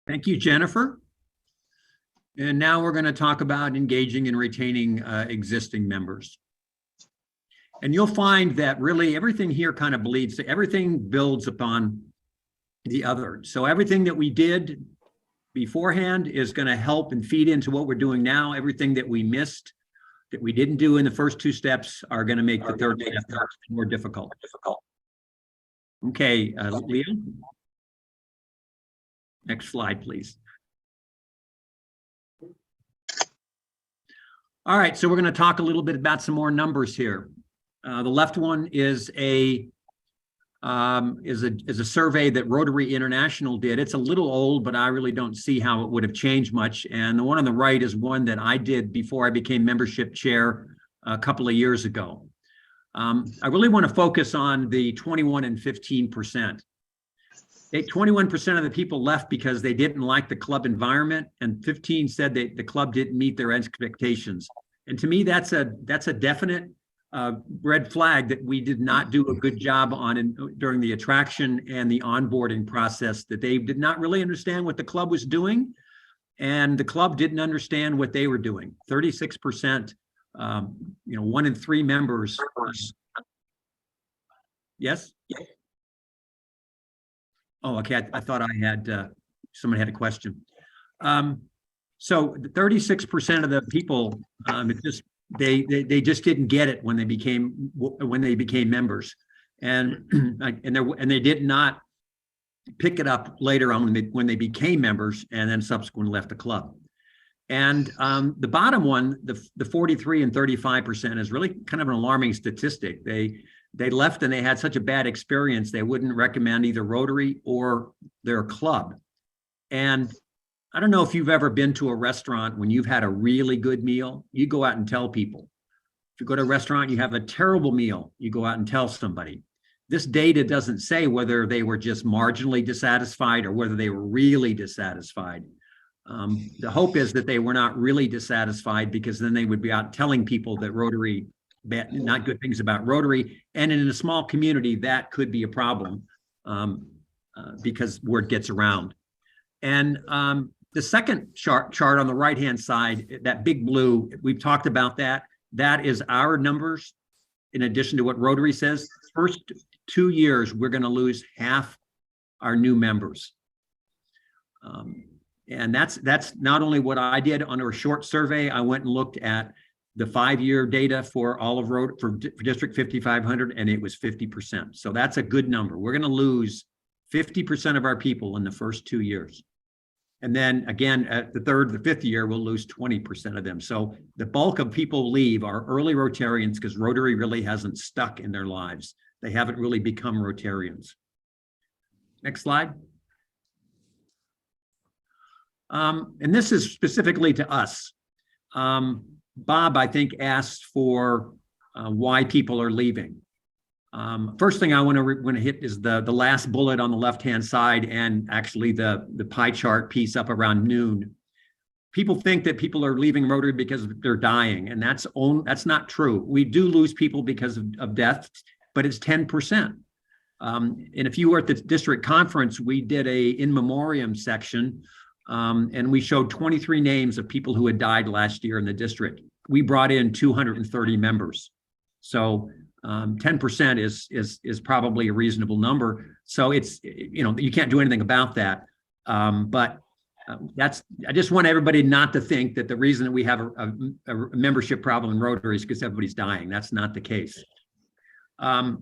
Thank you, Jennifer. And now we're going to talk about engaging and retaining existing members. And you'll find that really everything here kind of bleeds, everything builds upon the other. So everything that we did beforehand is going to help and feed into what we're doing now. Everything that we missed, that we didn't do in the first two steps, are going to make the third step more difficult. Okay, Leo. Next slide, please. All right, so we're going to talk a little bit about some more numbers here. The left one is a survey that Rotary International did. It's a little old, but I really don't see how it would have changed much. And the one on the right is one that I did before I became membership chair a couple of years ago. I really want to focus on the 21 and 15%. 21% of the people left because they didn't like the club environment, and 15 said that the club didn't meet their expectations. And to me, that's a definite red flag that we did not do a good job on during the attraction and the onboarding process, that they did not really understand what the club was doing, and the club didn't understand what they were doing. 36%, 1 in 3 members. Yes? Oh, okay. I thought I had someone had a question. So 36% of the people, they just didn't get it when they became members, and they did not pick it up later on when they became members and then subsequently left the club. And the bottom one, the 43 and 35%, is really kind of an alarming statistic. They left and they had such a bad experience, they wouldn't recommend either Rotary or their club. And I don't know if you've ever been to a restaurant when you've had a really good meal, you go out and tell people. If you go to a restaurant, you have a terrible meal, you go out and tell somebody. This data doesn't say whether they were just marginally dissatisfied or whether they were really dissatisfied. The hope is that they were not really dissatisfied, because then they would be out telling people that Rotary, not good things about Rotary. And in a small community, that could be a problem because word gets around. And the second chart on the right-hand side, that big blue, we've talked about that. That is our numbers in addition to what Rotary says. First 2 years, we're going to lose half our new members. And that's not only what I did on a short survey. I went and looked at the 5-year data for all of for District 5500, and it was 50%. So that's a good number. We're going to lose 50% of our people in the first 2 years. And then again, at the third, the 5th year, we'll lose 20% of them. So the bulk of people leave are early Rotarians because Rotary really hasn't stuck in their lives. They haven't really become Rotarians. Next slide. And this is specifically to us. Bob, I think, asked for why people are leaving. First thing I want to hit is the last bullet on the left-hand side, and actually the pie chart piece up around noon. People think that people are leaving Rotary because they're dying, and that's not true. We do lose people because of death, but it's 10%. And if you were at the district conference, we did a in memoriam section, and we showed 23 names of people who had died last year in the district. We brought in 230 members. So 10% is probably a reasonable number. So it's, you can't do anything about that. But I just want everybody not to think that the reason that we have a membership problem in Rotary is because everybody's dying. That's not the case. A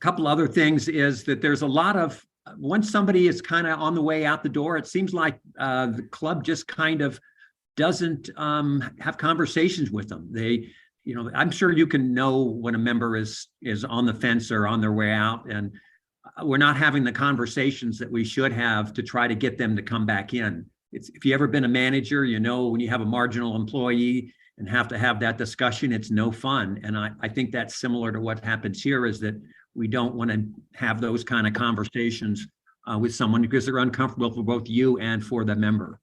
couple other things is that there's a lot of, once somebody is kind of on the way out the door, it seems like the club just kind of doesn't have conversations with them. I'm sure you can know when a member is on the fence or on their way out, and we're not having the conversations that we should have to try to get them to come back in. If you've ever been a manager, when you have a marginal employee and have to have that discussion, it's no fun. And I think that's similar to what happens here, is that we don't want to have those kind of conversations with someone because they're uncomfortable for both you and for the member.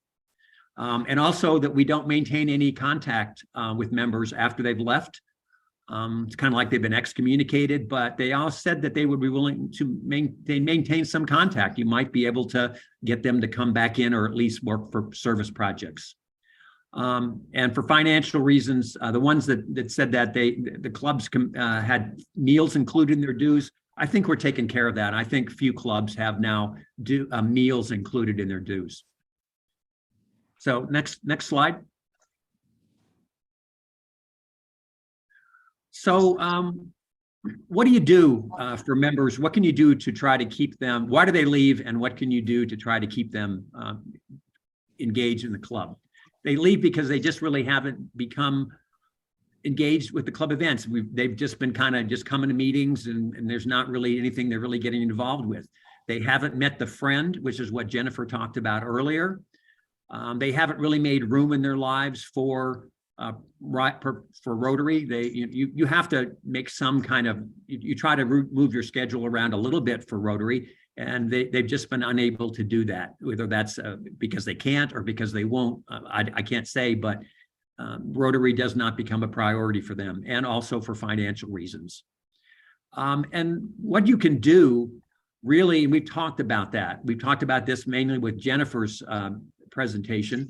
And also that we don't maintain any contact with members after they've left. It's kind of like they've been excommunicated, but they all said that they would be willing to maintain some contact. You might be able to get them to come back in or at least work for service projects. And for financial reasons, the ones that said that the clubs had meals included in their dues, I think we're taking care of that. I think few clubs have now meals included in their dues. So next slide. So what do you do for members? What can you do to try to keep them? Why do they leave? And what can you do to try to keep them engaged in the club? They leave because they just really haven't become engaged with the club events. They've just been kind of just coming to meetings and there's not really anything they're really getting involved with. They haven't met the friend, which is what Jennifer talked about earlier. They haven't really made room in their lives for Rotary. You have to make some kind of, you try to move your schedule around a little bit for Rotary, and they've just been unable to do that, whether that's because they can't or because they won't. I can't say, but Rotary does not become a priority for them, and also for financial reasons. And what you can do, really, we've talked about that. We've talked about this mainly with Jennifer's presentation,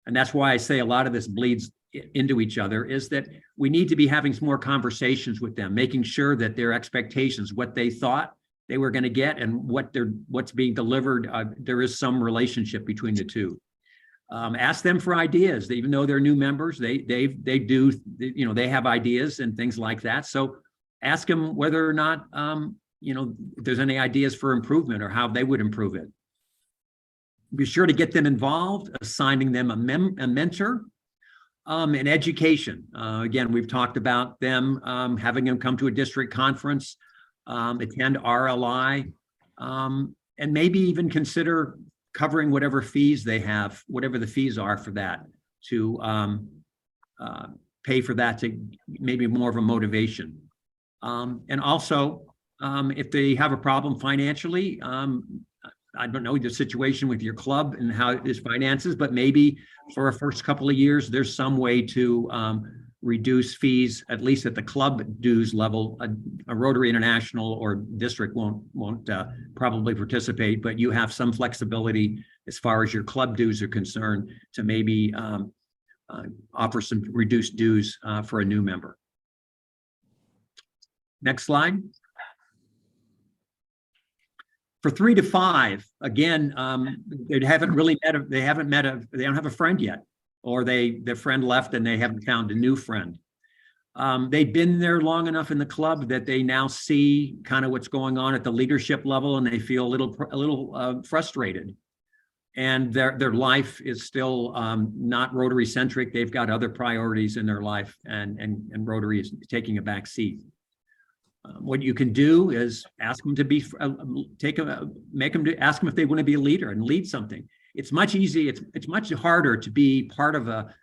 and that's why I say a lot of this bleeds into each other, is that we need to be having some more conversations with them, making sure that their expectations, what they thought they were going to get and what's being delivered, there is some relationship between the two. Ask them for ideas. Even though they're new members, they do, you know, they have ideas and things like that. So ask them whether or not, you know, if there's any ideas for improvement or how they would improve it. Be sure to get them involved, assigning them a mentor. And education. Again, we've talked about them having them come to a district conference, attend RLI, and maybe even consider covering whatever fees they have, whatever the fees are for that, to pay for that, to maybe more of a motivation. And also, if they have a problem financially, I don't know the situation with your club and how it is finances, but maybe for a first couple of years, there's some way to reduce fees, at least at the club dues level. A Rotary International or district won't probably participate, but you have some flexibility as far as your club dues are concerned to maybe offer some reduced dues for a new member. Next slide. For 3 to 5, again, they haven't met. They don't have a friend yet, or their friend left and they haven't found a new friend. They've been there long enough in the club that they now see kind of what's going on at the leadership level, and they feel a little frustrated. And their life is still not Rotary centric. They've got other priorities in their life, and Rotary is taking a back seat. What you can do is ask them to be, ask them if they want to be a leader and lead something. It's much easier. It's much harder to be part of a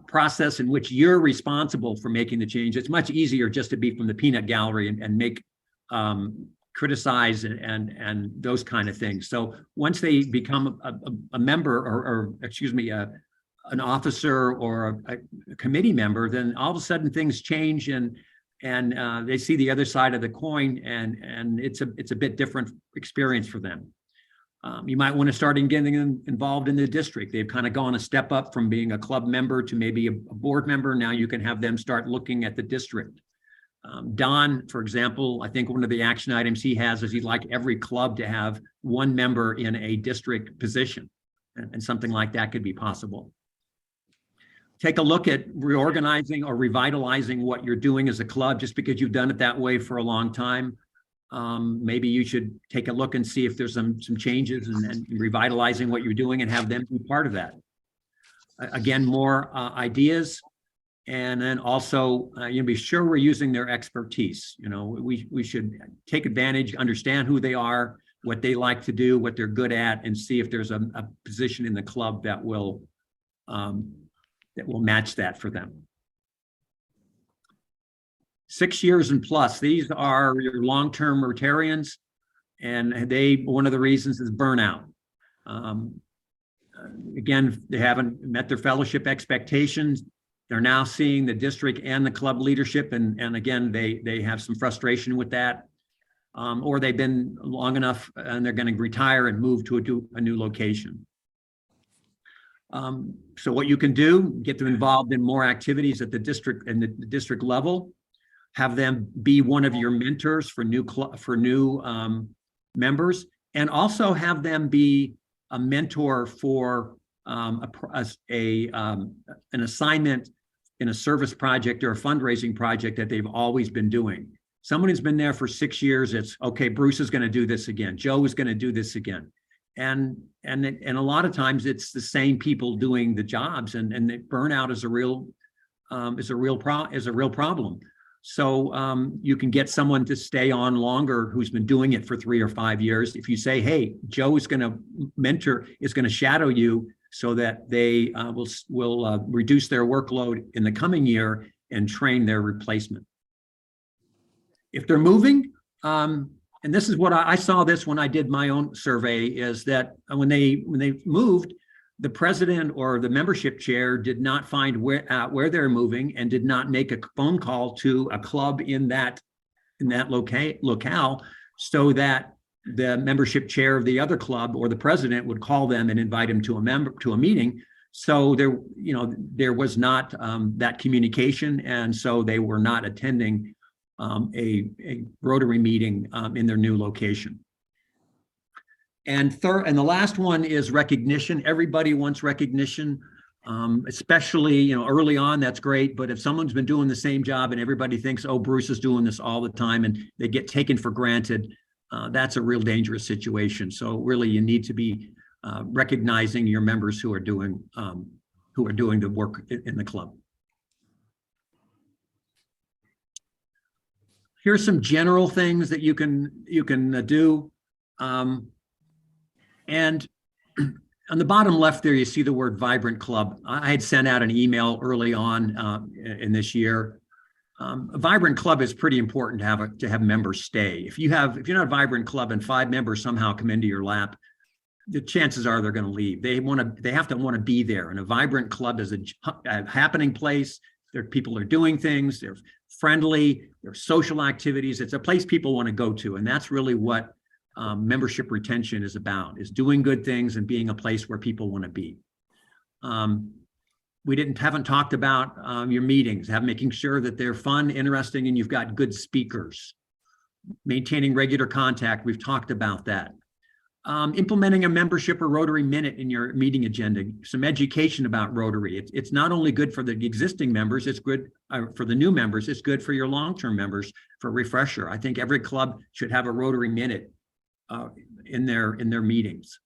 process in which you're responsible for making the change. It's much easier just to be from the peanut gallery and make criticize and those kind of things. So once they become a member or excuse me, an officer or a committee member, then all of a sudden things change and they see the other side of the coin, and it's a bit different experience for them. You might want to start getting them involved in the district. They've kind of gone a step up from being a club member to maybe a board member. Now you can have them start looking at the district. Don, for example, I think one of the action items he has is he'd like every club to have one member in a district position, and something like that could be possible. Take a look at reorganizing or revitalizing what you're doing as a club. Just because you've done it that way for a long time, maybe you should take a look and see if there's some changes and revitalizing what you're doing and have them be part of that. Again, more ideas, and then also be sure we're using their expertise. We should take advantage, understand who they are, what they like to do, what they're good at, and see if there's a position in the club that will match that for them. 6 years and plus, these are your long-term Rotarians, and one of the reasons is burnout. Again, they haven't met their fellowship expectations, They're now seeing the district and the club leadership, and again, they have some frustration with that, or they've been long enough and they're going to retire and move to a new location. So what you can do, get them involved in more activities at the district and the district level, have them be one of your mentors for new members, and also have them be a mentor for an assignment in a service project or a fundraising project that they've always been doing. Someone who's been there for 6 years, it's okay, Bruce is going to do this again. Joe is going to do this again. And a lot of times it's the same people doing the jobs, and the burnout is a real problem. So you can get someone to stay on longer who's been doing it for 3 or 5 years. If you say, hey, Joe is going to shadow you so that they will reduce their workload in the coming year and train their replacement. If they're moving, and this is what I saw this when I did my own survey, is that when they moved, the president or the membership chair did not find where they're moving and did not make a phone call to a club in that locale, so that the membership chair of the other club or the president would call them and invite them to a meeting. So there was not that communication, and so they were not attending a Rotary meeting in their new location. And the last one is recognition. Everybody wants recognition, especially early on. That's great, but if someone's been doing the same job and everybody thinks, oh, Bruce is doing this all the time, and they get taken for granted, that's a real dangerous situation. So really, you need to be recognizing your members who are doing the work in the club. Here's some general things that you can do. And on the bottom left there, you see the word Vibrant Club. I had sent out an email early on in this year. A Vibrant Club is pretty important to have members stay. If you're not a Vibrant Club and 5 members somehow come into your lap, the chances are they're going to leave. They have to want to be there. And a Vibrant Club is a happening place. People are doing things. They're friendly. There's social activities. It's a place people want to go to, and that's really what membership retention is about: is doing good things and being a place where people want to be. We haven't talked about your meetings, making sure that they're fun, interesting, and you've got good speakers. Maintaining regular contact, we've talked about that. Implementing a membership or Rotary Minute in your meeting agenda, some education about Rotary. It's not only good for the existing members, it's good for the new members, it's good for your long-term members for a refresher. I think every club should have a Rotary Minute in their meetings.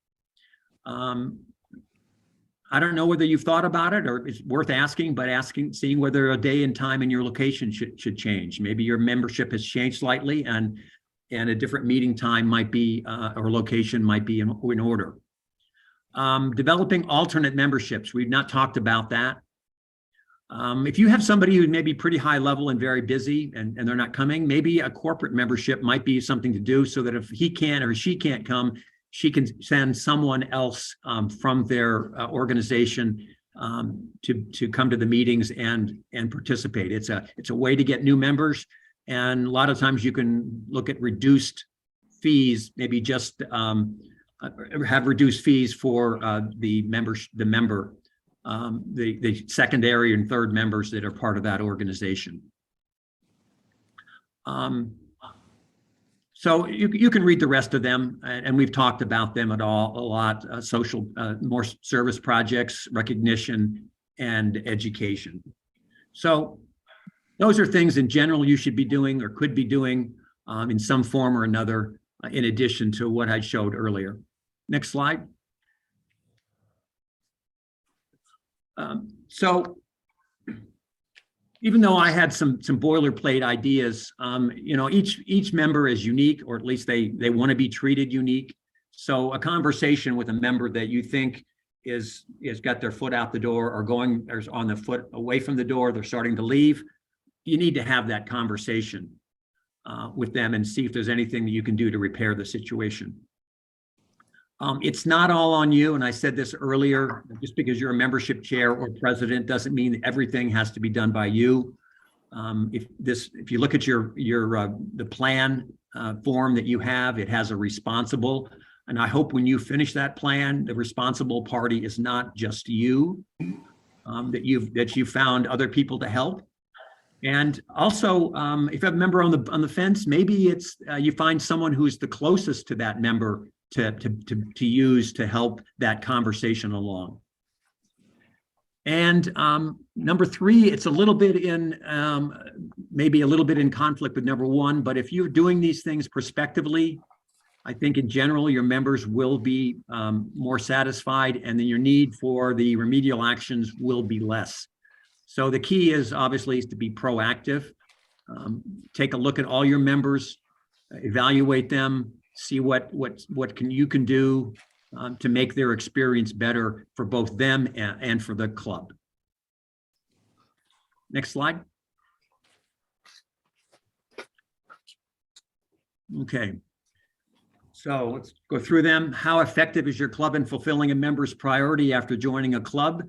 I don't know whether you've thought about it, or it's worth asking, but seeing whether a day and time in your location should change. Maybe your membership has changed slightly, and a different meeting time might be, or location might be in order. Developing alternate memberships. We've not talked about that. If you have somebody who may be pretty high level and very busy and they're not coming, maybe a corporate membership might be something to do, so that if he can't or she can't come, she can send someone else from their organization to come to the meetings and participate. It's a way to get new members. And a lot of times you can look at reduced fees, maybe just have reduced fees for the secondary and third members that are part of that organization. So you can read the rest of them, and we've talked about them a lot. Social, more service projects, recognition, and education. So those are things in general you should be doing or could be doing in some form or another, in addition to what I showed earlier. Next slide. So even though I had some boilerplate ideas, each member is unique, or at least they want to be treated unique. So a conversation with a member that you think is got their foot out the door, or on the foot away from the door, they're starting to leave, you need to have that conversation with them and see if there's anything that you can do to repair the situation. It's not all on you, and I said this earlier, just because you're a membership chair or president doesn't mean that everything has to be done by you. If you look at the plan form that you have, it has a responsible, and I hope when you finish that plan, the responsible party is not just you, that you found other people to help. And also, if you have a member on the fence, maybe it's you find someone who's the closest to that member to use to help that conversation along. And number 3, it's a little bit in maybe a little bit in conflict with number 1, but if you're doing these things prospectively, I think in general your members will be more satisfied, and then your need for the remedial actions will be less. So the key is obviously to be proactive. Take a look at all your members, evaluate them, see what you can do to make their experience better for both them and for the club. Next slide. Okay. So let's go through them. How effective is your club in fulfilling a member's priority after joining a club?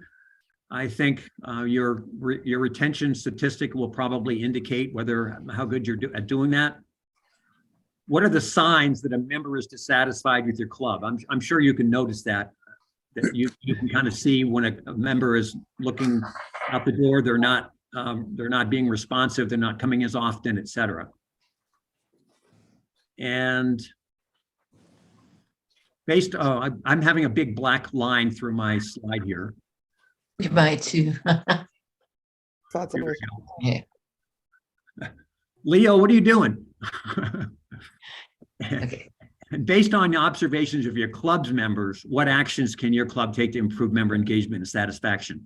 I think your retention statistic will probably indicate how good you're at doing that. What are the signs that a member is dissatisfied with your club? I'm sure you can notice that you can kind of see when a member is looking out the door, they're not being responsive, they're not coming as often, etc. And I'm having a big black line through my slide here. You might too. Yeah. Leo, what are you doing? Okay. And based on your observations of your club's members, what actions can your club take to improve member engagement and satisfaction?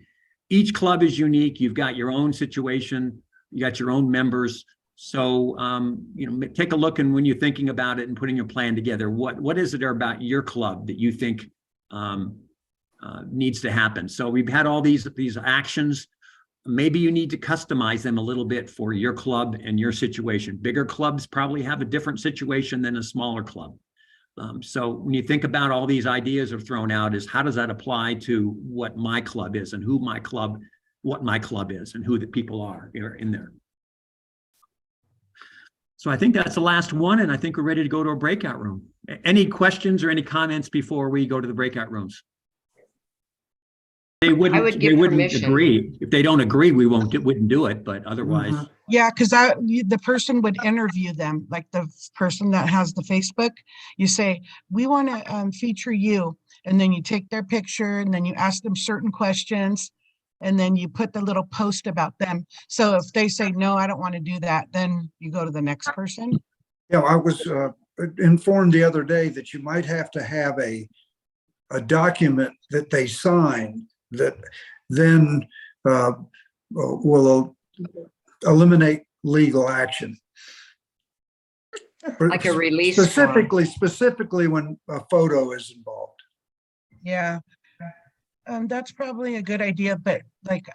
Each club is unique. You've got your own situation. You got your own members. So, take a look, and when you're thinking about it and putting your plan together, what is it about your club that you think needs to happen? So we've had all these actions. Maybe you need to customize them a little bit for your club and your situation. Bigger clubs probably have a different situation than a smaller club. So when you think about all these ideas are thrown out, is how does that apply to what my club is and what my club is and who the people are in there. So I think that's the last one, and I think we're ready to go to a breakout room. Any questions or any comments before we go to the breakout rooms? They wouldn't agree. If they don't agree, we wouldn't do it, but otherwise. Mm-hmm. Yeah, because the person would interview them, like the person that has the Facebook. You say, we want to feature you, and then you take their picture, and then you ask them certain questions, and then you put the little post about them. So if they say, no, I don't want to do that, then you go to the next person. Yeah, I was informed the other day that you might have to have a document that they sign that then will eliminate legal action. Like a release specifically when a photo is involved. Yeah, that's probably a good idea, but like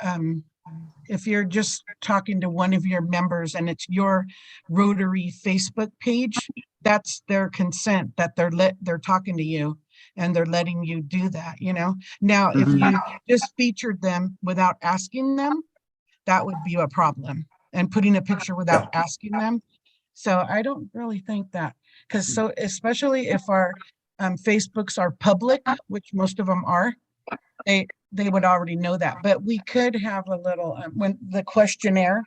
if you're just talking to one of your members and it's your Rotary Facebook page, that's their consent that they're talking to you and they're letting you do that, Now, if you just featured them without asking them, that would be a problem. And putting a picture without asking them. So I don't really think that, because especially if our Facebooks are public, which most of them are, they would already know that. But we could have a little when the questionnaire,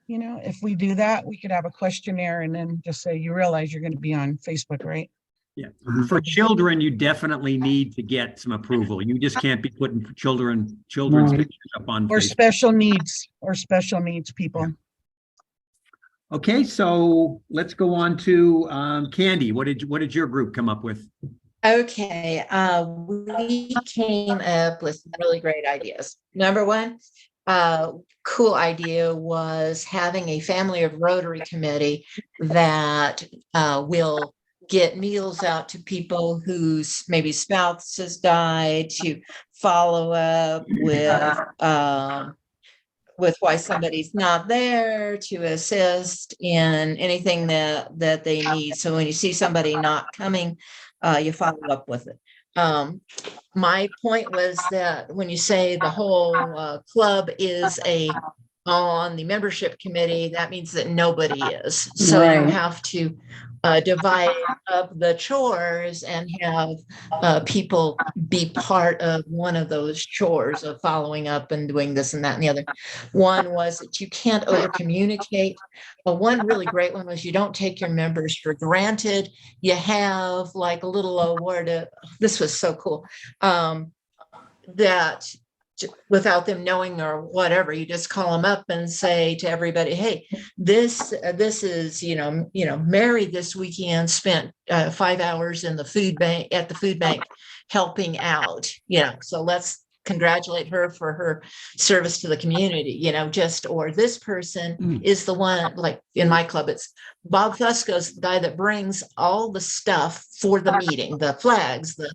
if we do that, we could have a questionnaire and then just say, you realize you're going to be on Facebook, right? Yeah. For children, you definitely need to get some approval. You just can't be putting children's pictures up on Facebook. Special needs people. Yeah. Okay, so let's go on to Candy. What did your group come up with? Okay, we came up with some really great ideas. Number one, cool idea was having a family of Rotary committee that will get meals out to people whose maybe spouses died, to follow up with why somebody's not there, to assist in anything that they need. So when you see somebody not coming you follow up with it. My point was that when you say the whole club is on the membership committee, that means that nobody is. So you Right. have to divide up the chores and have people be part of one of those chores of following up and doing this and that and the other. One was that you can't over communicate. One really great one was you don't take your members for granted. You have like a little award. This was so cool. That without them knowing or whatever, you just call them up and say to everybody, hey, this is, Mary this weekend spent 5 hours in the food bank at the food bank helping out, so let's congratulate her for her service to the community, or this person is the one, like in my club, it's Bob Fusco's the guy that brings all the stuff for the meeting, the flags, the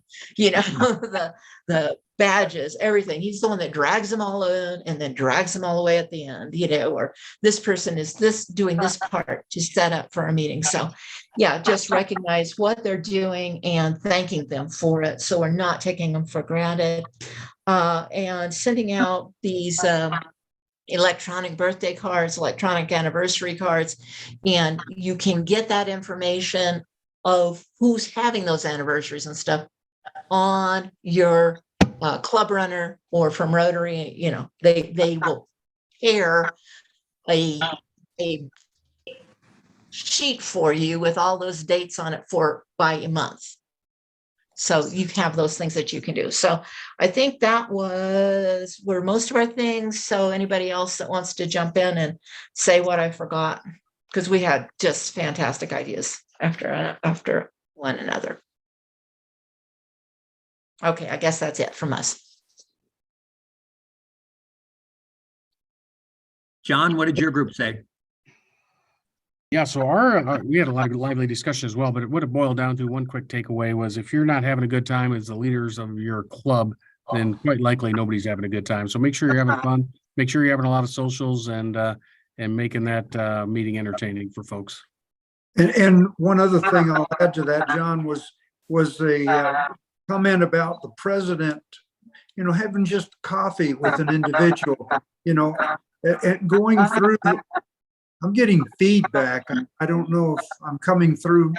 the badges, everything. He's the one that drags them all in and then drags them all the way at the end, or this person is doing this part to set up for a meeting. So yeah, just recognize what they're doing and thanking them for it. So we're not taking them for granted. And sending out these electronic birthday cards, electronic anniversary cards, and you can get that information of who's having those anniversaries and stuff on your club runner or from Rotary. They will share a sheet for you with all those dates on it by a month. So you have those things that you can do. So I think that were most of our things. So anybody else that wants to jump in and say what I forgot, because we had just fantastic ideas after one another. Okay, I guess that's it from us. John, what did your group say? Yeah, so we had a lot of lively discussion as well, but what it boiled down to, one quick takeaway was if you're not having a good time as the leaders of your club, then quite likely nobody's having a good time. So make sure you're having fun, make sure you're having a lot of socials and making that meeting entertaining for folks. And one other thing I'll add to that, John, was a comment about the president, having just coffee with an individual, and going through. I'm getting feedback. I don't know if I'm coming through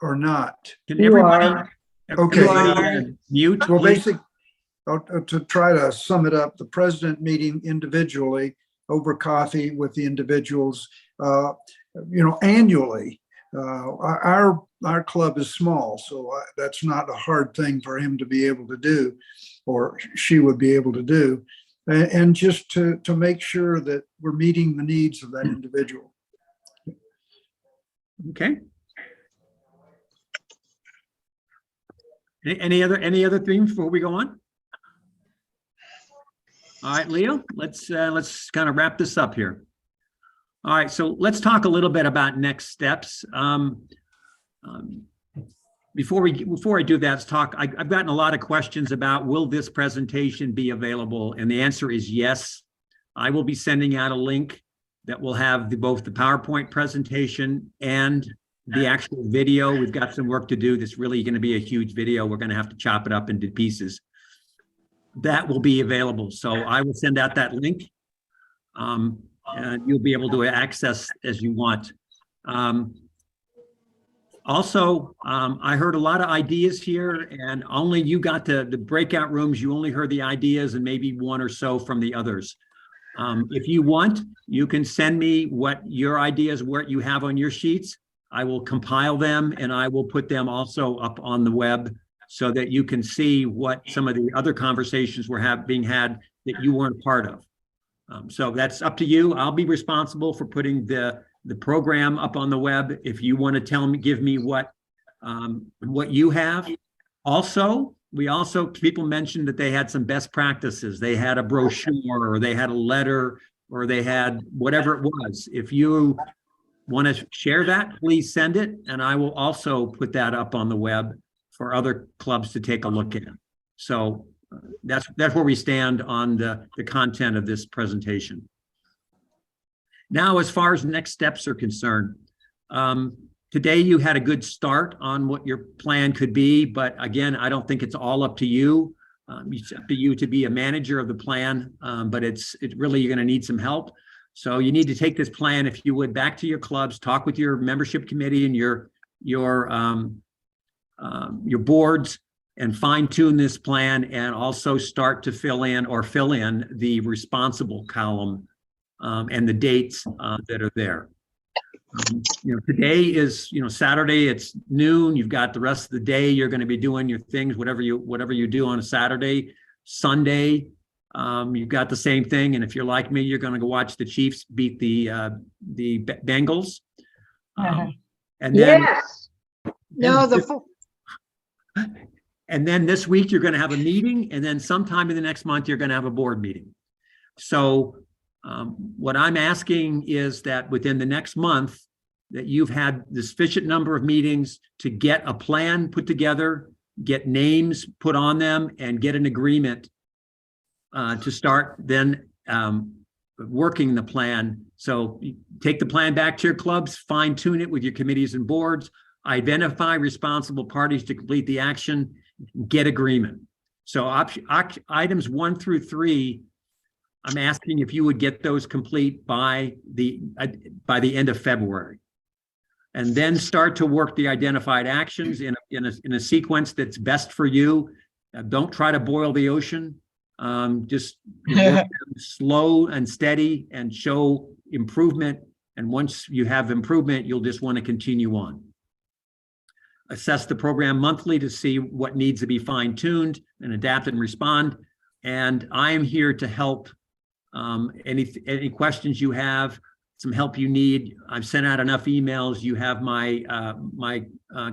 or not. Can everybody Okay. Mute? Well, please? basically, to try to sum it up, the president meeting individually over coffee with the individuals, annually. Our club is small, so that's not a hard thing for him to be able to do, or she would be able to do. And just to make sure that we're meeting the needs of that individual. Okay. Any other things before we go on? All right, Leo, let's kind of wrap this up here. All right, so let's talk a little bit about next steps. Before I do that, let's talk. I've gotten a lot of questions about, will this presentation be available? And the answer is yes. I will be sending out a link that will have both the PowerPoint presentation and the actual video. We've got some work to do. This really going to be a huge video. We're going to have to chop it up into pieces. That will be available. So I will send out that link. And you'll be able to access as you want. Also, I heard a lot of ideas here, and only you got the breakout rooms. You only heard the ideas and maybe one or so from the others. If you want, you can send me what your ideas, what you have on your sheets. I will compile them and I will put them also up on the web so that you can see what some of the other conversations were being had that you weren't part of. So that's up to you. I'll be responsible for putting the program up on the web. If you want to give me what you have. Also, people mentioned that they had some best practices. They had a brochure, or they had a letter, or they had whatever it was. If you want to share that, please send it. And I will also put that up on the web for other clubs to take a look at. So that's where we stand on the content of this presentation. Now, as far as next steps are concerned, to Today, you had a good start on what your plan could be, but again, I don't think it's all up to you. It's up to you to be a manager of the plan, but it's really, you're going to need some help. So you need to take this plan, if you would, back to your clubs, talk with your membership committee and your boards, and fine tune this plan, and also start to fill in the responsible column and the dates that are there. Today is, Saturday, it's noon. You've got the rest of the day. You're going to be doing your things, whatever you do on a Saturday. Sunday, you've got the same thing. And if you're like me, you're going to go watch the Chiefs beat the Bengals. And then, Yes. No, and then this week you're going to have a meeting, and then sometime in the next month you're going to have a board meeting. So what I'm asking is that within the next month, that you've had the sufficient number of meetings to get a plan put together, get names put on them, and get an agreement to start then working the plan. So you take the plan back to your clubs, fine tune it with your committees and boards, identify responsible parties to complete the action, get agreement. So items 1 through 3, I'm asking if you would get those complete by the end of February, and then start to work the identified actions in a sequence that's best for you. Don't try to boil the ocean. Just work slow and steady and show improvement. And once you have improvement, you'll just want to continue on. Assess the program monthly to see what needs to be fine-tuned and adapt and respond. And I am here to help. Any questions you have, some help you need. I've sent out enough emails. You have my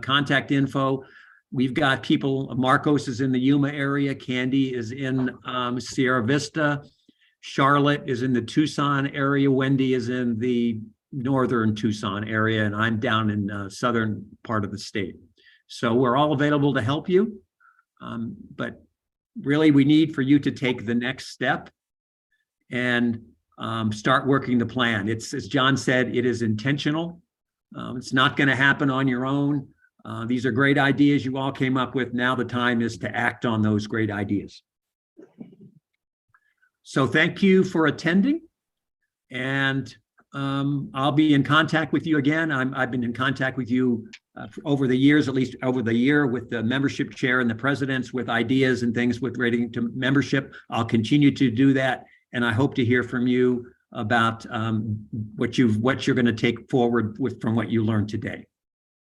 contact info. We've got people, Marcos is in the Yuma area, Candy is in Sierra Vista, Charlotte is in the Tucson area, Wendy is in the northern Tucson area, and I'm down in the southern part of the state. So we're all available to help you. But really, we need for you to take the next step and start working the plan. It's, as John said, it is intentional. It's not going to happen on your own. These are great ideas you all came up with. Now the time is to act on those great ideas. So thank you for attending, and I'll be in contact with you again. I've been in contact with you over the years, at least over the year, with the membership chair and the presidents with ideas and things with relating to membership. I'll continue to do that. And I hope to hear from you about what you're going to take forward from what you learned today.